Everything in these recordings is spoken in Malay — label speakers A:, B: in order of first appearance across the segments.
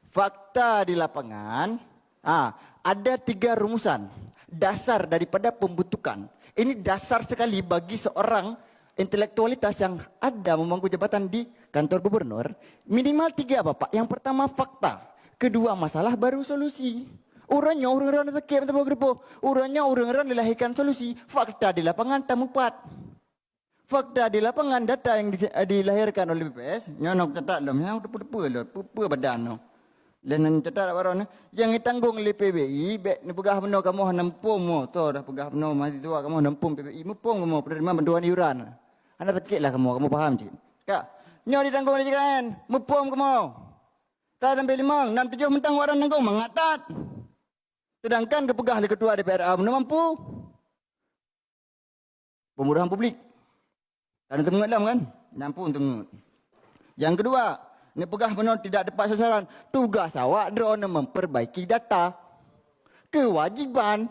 A: fakta di lapangan, ada 3 rumusan dasar daripada pembentukan. Ini dasar sekali bagi seorang intelektualitas yang ada memangku jabatan di kantor gubernur. Minimal 3 Bapak. Yang pertama fakta, kedua masalah, baru solusi. Urangnya orang-orang tekip atau grupo. Urangnya orang-orang dilahirkan solusi. Fakta di lapangan tamu 4. Fakta di lapangan data yang dilahirkan oleh BPS, nyonok cetak dalam yang apa badan no. Dan cetak baron yang ditanggung oleh PBI, ni pegah beno kamu nampung mo, to dah pegah beno mahasiswa kamu nampung PBI, mupung kamu penerima bantuan iuran. Anda tekiklah kamu faham cik. Kak, nyo ditanggung oleh kan, mupung kamu. Tak sampai 5, 6, 7 mentang waran nanggung mengatat. Sedangkan kepegah oleh ketua DPRA mana mampu. Pemurahan publik. Dan tengut dalam kan? Nampun tengut. Yang kedua, ni pegah benar tidak tepat sasaran. Tugas awak drone memperbaiki data. Kewajiban.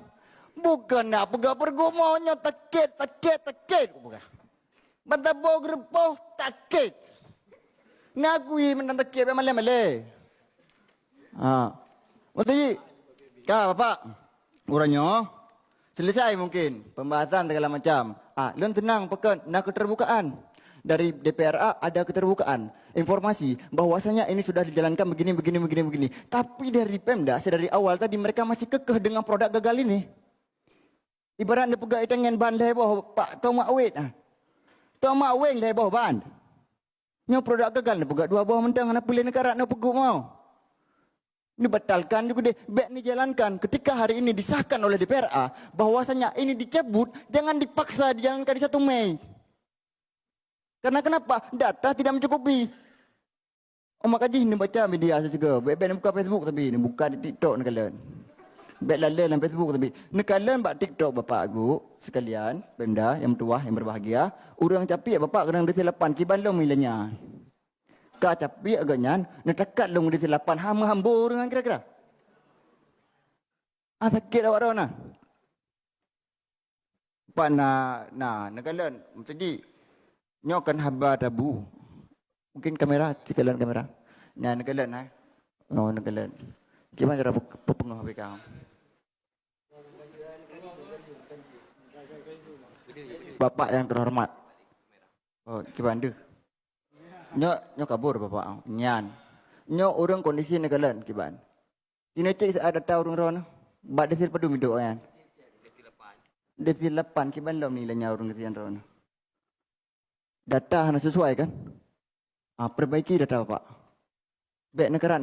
A: Bukan nak pegah pergumaunya takit. Betapa gerepoh takit. Ngakui menang takit malai-malai. Maksudnya, Bapak, urangnya selesai mungkin pembahasan segala macam. Lun tenang pekan, nak keterbukaan. Dari DPRA ada keterbukaan. Informasi bahwasanya ini sudah dijalankan begini. Tapi dari Pemda, sedari awal tadi mereka masih kekeh dengan produk gagal ini. Ibarat dia pegang tangan ban dah bawah Pak Tok Mak Wet. Tok Mak Weng dah bawah ban. Nyo produk gagal dia pegang 2 bawah mentang nak pilih negara nak peguk mau. Ini batalkan juga deh, baik ini jalankan. Ketika hari ini disahkan oleh DPRA, bahwasanya ini dicabut, jangan dipaksa dijalankan di 1 Mei. Karena kenapa? Data tidak mencukupi. Mak Haji ini baca media juga. Baik-baik buka Facebook tapi ini buka di TikTok ni kalian. Baik lalu dalam Facebook tapi ni kalian buat TikTok Bapak Ibu sekalian, Pemda yang tua yang berbahagia, orang capik Bapak kena disilapan kibalong milenya. Kak capi agaknya netakat long di selapan hambur dengan kira-kira. Sakit awak dah nah. Pak nagalan tadi nyokan haba tabu. Mungkin kamera, cikalan kamera. Nagalan nagalan. Gimana cara pengaruh mereka? Bapak yang terhormat. Gimana? Nyo kabur Bapak. Nyan. Nyo orang kondisi negalan kiban. Dina cek ada tahu orang ron. Bak desil padu midok kan. Desil 8 kiban lom ni lanya orang kesian ron. Data hana sesuai kan? Perbaiki data Bapak. Baik negara